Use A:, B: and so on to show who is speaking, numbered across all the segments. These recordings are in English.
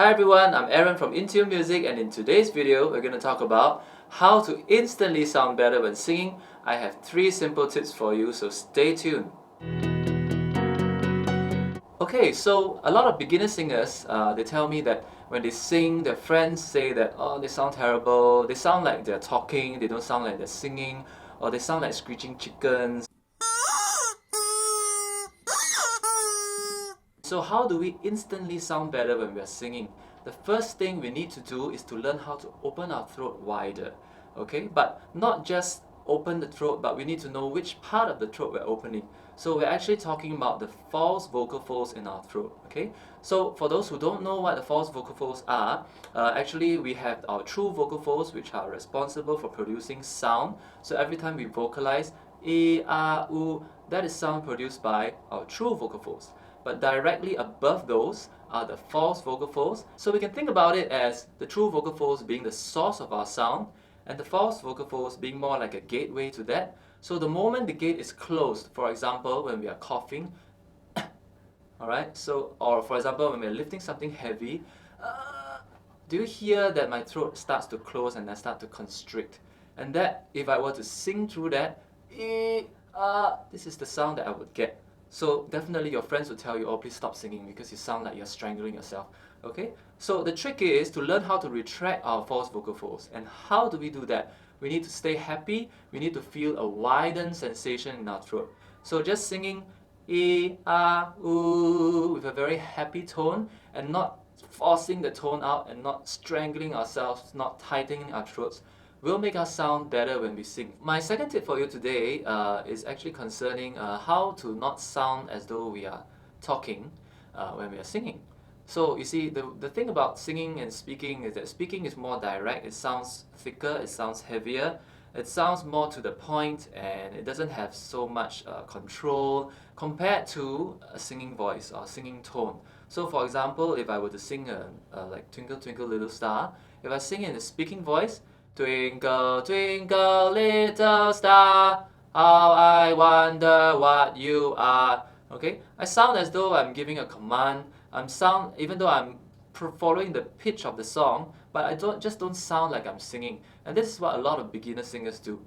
A: Hi everyone, I'm Aaron from Intune Music, and in today's video we're going to talk about how to instantly sound better when singing. I have 3 simple tips for you, so stay tuned. Okay, so a lot of beginner singers, they tell me that when they sing, their friends say that, oh, they sound terrible, they sound like they're talking, they don't sound like they're singing, or they sound like screeching chickens. So how do we instantly sound better when we are singing? The first thing we need to do is to learn how to open our throat wider. Okay, but not just open the throat, but we need to know which part of the throat we're opening. So we're actually talking about the false vocal folds in our throat. Okay, so for those who don't know what the false vocal folds are, actually we have our true vocal folds, which are responsible for producing sound. So every time we vocalize, e, a, u, that is sound produced by our true vocal folds. But directly above those are the false vocal folds. So we can think about it as the true vocal folds being the source of our sound, and the false vocal folds being more like a gateway to that. So the moment the gate is closed, for example, when we are coughing, alright, so, or for example, when we're lifting something heavy, do you hear that my throat starts to close and I start to constrict? And that, if I were to sing through that, this is the sound that I would get. So definitely your friends will tell you, oh, please stop singing because you sound like you're strangling yourself. Okay? So the trick is to learn how to retract our false vocal folds. And how do we do that? We need to stay happy. We need to feel a widened sensation in our throat. So just singing e, a, u with a very happy tone and not forcing the tone out and not strangling ourselves, not tightening our throats, will make us sound better when we sing. My second tip for you today is actually concerning how to not sound as though we are talking when we are singing. So you see, the thing about singing and speaking is that speaking is more direct, it sounds thicker, it sounds heavier, it sounds more to the point, and it doesn't have so much control compared to a singing voice or singing tone. So for example, if I were to sing like Twinkle Twinkle Little Star, if I sing in a speaking voice, Twinkle, twinkle, little star, how I wonder what you are. Okay, I sound as though I'm giving a command. Even though I'm following the pitch of the song, but I don't sound like I'm singing. And this is what a lot of beginner singers do.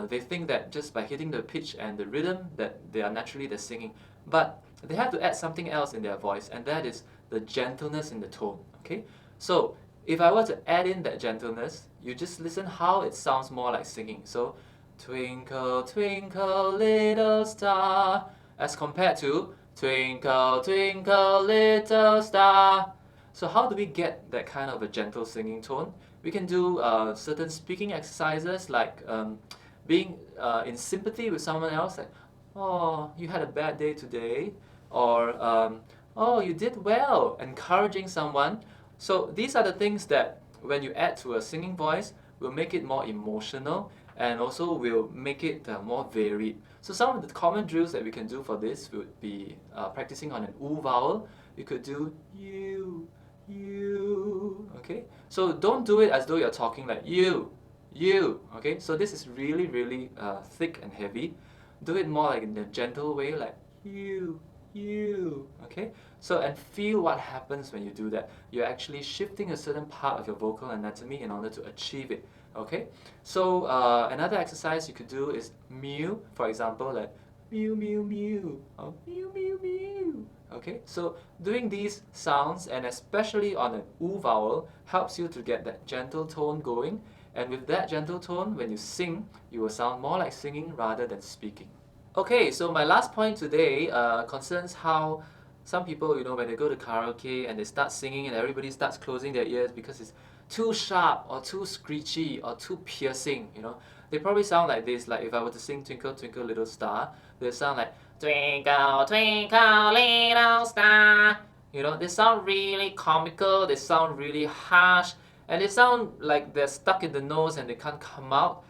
A: They think that just by hitting the pitch and the rhythm that they are naturally the singing, but they have to add something else in their voice, and that is the gentleness in the tone. Okay, so if I were to add in that gentleness, you just listen how it sounds more like singing. So, twinkle, twinkle, little star, as compared to twinkle, twinkle, little star. So how do we get that kind of a gentle singing tone? We can do certain speaking exercises like being in sympathy with someone else, like, oh, you had a bad day today, or oh, you did well, encouraging someone. So these are the things that when you add to a singing voice will make it more emotional and also will make it more varied. So some of the common drills that we can do for this would be practicing on an oo vowel. You could do you, okay? So don't do it as though you're talking like you, okay? So this is really, really thick and heavy. Do it more like in a gentle way, like you, okay? So, and feel what happens when you do that. You're actually shifting a certain part of your vocal anatomy in order to achieve it, okay? So, another exercise you could do is mew, for example, like mew, mew, mew, or mew, mew, mew, okay? So, doing these sounds, and especially on an oo vowel, helps you to get that gentle tone going, and with that gentle tone, when you sing, you will sound more like singing rather than speaking. Okay, so my last point today concerns how some people, when they go to karaoke and they start singing and everybody starts closing their ears because it's too sharp or too screechy or too piercing, They probably sound like this, like if I were to sing Twinkle Twinkle Little Star, they sound like Twinkle Twinkle Little Star. They sound really comical, they sound really harsh, and they sound like they're stuck in the nose and they can't come out,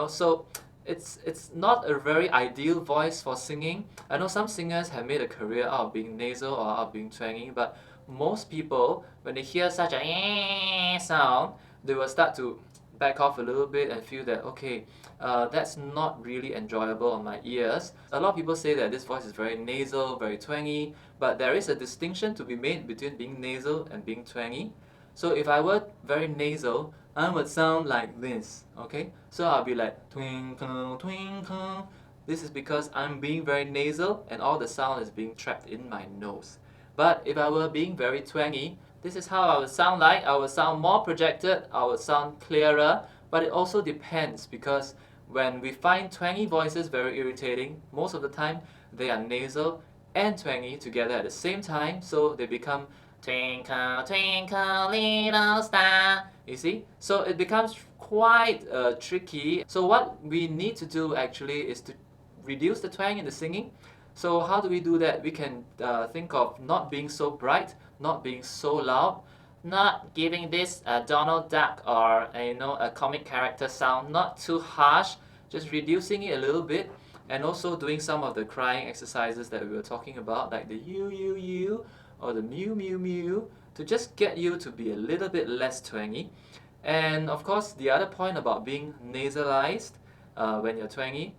A: So it's not a very ideal voice for singing. I know some singers have made a career out of being nasal or out of being twangy, but most people, when they hear such a sound, they will start to back off a little bit and feel that, okay, that's not really enjoyable on my ears. A lot of people say that this voice is very nasal, very twangy, but there is a distinction to be made between being nasal and being twangy. So if I were very nasal, I would sound like this, okay? So I'll be like twinkle, twinkle. This is because I'm being very nasal and all the sound is being trapped in my nose. But if I were being very twangy, this is how I would sound like. I would sound more projected, I would sound clearer, but it also depends because when we find twangy voices very irritating, most of the time they are nasal and twangy together at the same time, so they become twinkle, twinkle, little star. You see? So it becomes quite tricky. So what we need to do actually is to reduce the twang in the singing. So how do we do that? We can think of not being so bright, not being so loud, not giving this Donald Duck or a comic character sound, not too harsh, just reducing it a little bit, and also doing some of the crying exercises that we were talking about, like the you or the mew to just get you to be a little bit less twangy. And of course, the other point about being nasalized when you're twangy,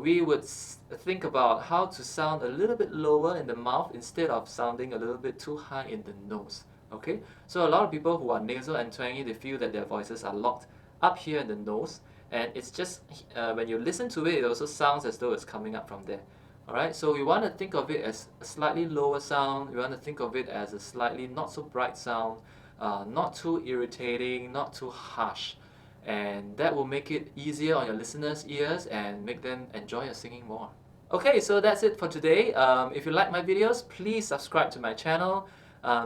A: we would think about how to sound a little bit lower in the mouth instead of sounding a little bit too high in the nose. Okay, so a lot of people who are nasal and twangy, they feel that their voices are locked up here in the nose, and it's just when you listen to it, it also sounds as though it's coming up from there. Alright, so we want to think of it as a slightly lower sound, we want to think of it as a slightly not so bright sound, not too irritating, not too harsh. And that will make it easier on your listeners' ears and make them enjoy your singing more. Okay, so that's it for today. If you like my videos, please subscribe to my channel.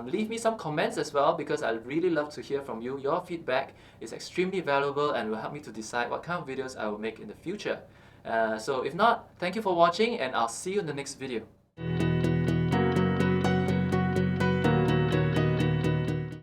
A: Leave me some comments as well because I really love to hear from you. Your feedback is extremely valuable and will help me to decide what kind of videos I will make in the future. So if not, thank you for watching and I'll see you in the next video.